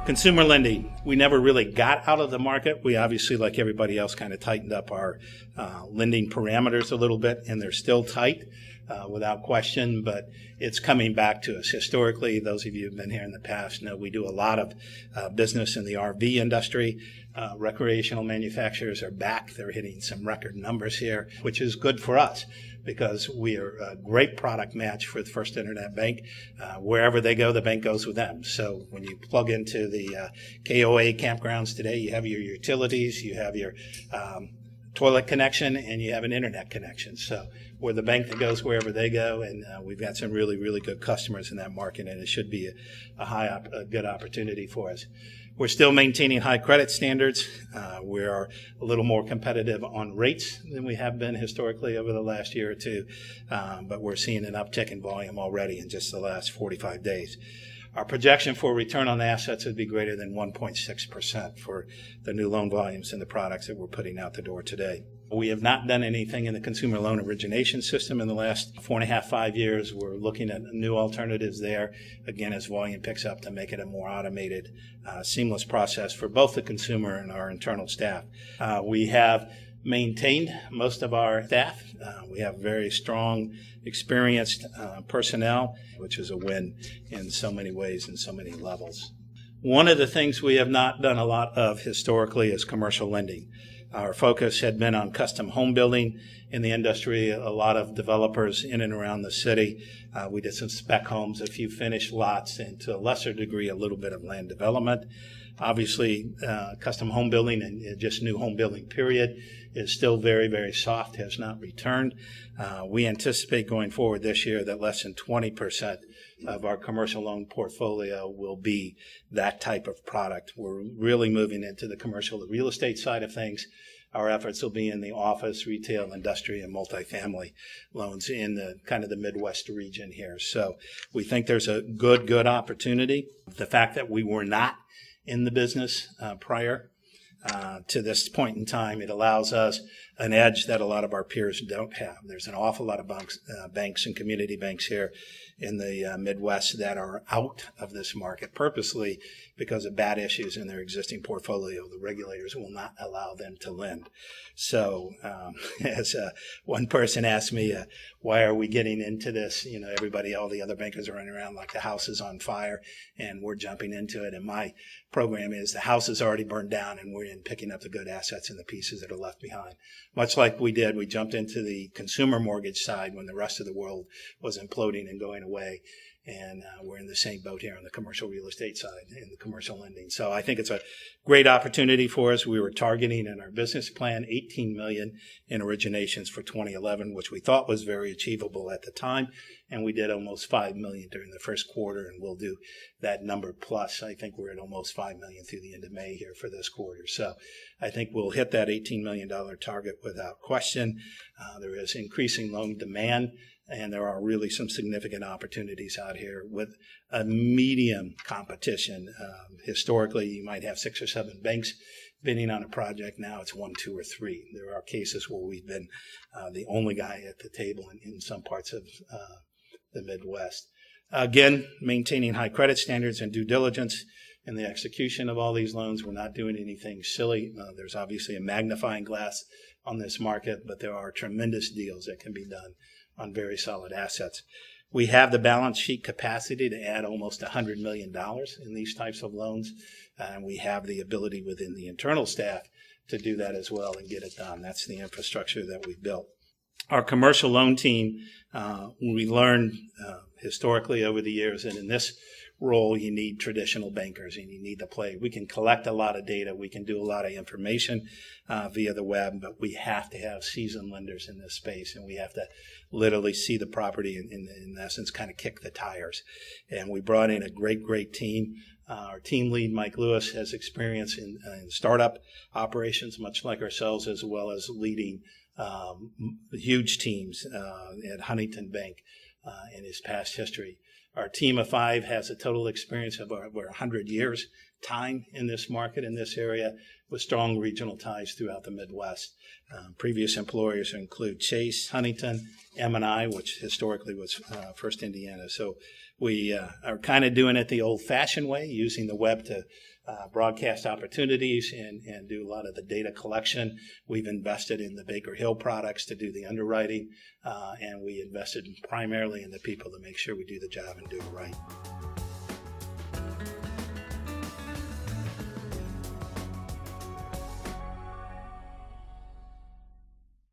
Consumer lending, we never really got out of the market. We obviously, like everybody else, kind of tightened up our lending parameters a little bit, and they're still tight without question, but it's coming back to us. Historically, those of you who've been here in the past know we do a lot of business in the RV industry. Recreational manufacturers are back. They're hitting some record numbers here, which is good for us because we are a great product match for the First Internet Bank. Wherever they go, the bank goes with them. So when you plug into the KOA campgrounds today, you have your utilities, you have your toilet connection, and you have an internet connection. So we're the bank that goes wherever they go, and we've got some really, really good customers in that market, and it should be a good opportunity for us. We're still maintaining high credit standards. We are a little more competitive on rates than we have been historically over the last year or two, but we're seeing an uptick in volume already in just the last 45 days. Our projection for return on assets would be greater than 1.6% for the new loan volumes and the products that we're putting out the door today. We have not done anything in the consumer loan origination system in the last 4.5, 5 years. We're looking at new alternatives there, again, as volume picks up to make it a more automated, seamless process for both the consumer and our internal staff. We have maintained most of our staff. We have very strong, experienced personnel, which is a win in so many ways and so many levels. One of the things we have not done a lot of historically is commercial lending. Our focus had been on custom home building in the industry, a lot of developers in and around the city. We did some spec homes, a few finished lots, and to a lesser degree, a little bit of land development. Obviously, custom home building and just new home building period is still very, very soft, has not returned. We anticipate going forward this year that less than 20% of our commercial loan portfolio will be that type of product. We're really moving into the commercial real estate side of things. Our efforts will be in the office, retail, industry, and multifamily loans in the kind of the Midwest region here. So we think there's a good opportunity. The fact that we were not in the business prior to this point in time, it allows us an edge that a lot of our peers don't have. There's an awful lot of banks and community banks here in the Midwest that are out of this market purposely because of bad issues in their existing portfolio. The regulators will not allow them to lend. So as one person asked me, why are we getting into this? You know, all the other bankers are running around like the house is on fire and we're jumping into it. And my program is the house is already burned down and we're in picking up the good assets and the pieces that are left behind. Much like we jumped into the consumer mortgage side when the rest of the world was imploding and going away. And we're in the same boat here on the commercial real estate side in the commercial lending. So I think it's a great opportunity for us. We were targeting in our business plan $18 million in originations for 2011, which we thought was very achievable at the time. And we did almost $5 million during the first quarter, and we'll do that number plus. I think we're at almost $5 million through the end of May here for this quarter. So I think we'll hit that $18 million target without question. There is increasing loan demand. And there are really some significant opportunities out here with a medium competition. Historically, you might have 6 or 7 banks bidding on a project. Now it's 1, 2, or 3. There are cases where we've been the only guy at the table in some parts of the Midwest. Again, maintaining high credit standards and due diligence in the execution of all these loans. We're not doing anything silly. There's obviously a magnifying glass on this market, but there are tremendous deals that can be done on very solid assets. We have the balance sheet capacity to add almost $100 million in these types of loans, and we have the ability within the internal staff to do that as well and get it done. That's the infrastructure that we've built. Our commercial loan team, we learned historically over the years, and in this role, you need traditional bankers and you need to play. We can collect a lot of data. We can do a lot of information via the web, but we have to have seasoned lenders in this space, and we have to literally see the property and in essence, kind of kick the tires. And we brought in a great team. Our team lead, Mike Lewis, has experience in startup operations, much like ourselves, as well as leading huge teams at Huntington Bank in his past history. Our team of 5 has a total experience of over 100 years time in this market, in this area, with strong regional ties throughout the Midwest. Previous employers include Chase, Huntington, M&I, which historically was First Indiana. So we are kind of doing it the old-fashioned way, using the web to broadcast opportunities and do a lot of the data collection. We've invested in the Baker Hill products to do the underwriting, and we invested primarily in the people to make sure we do the job and do it right.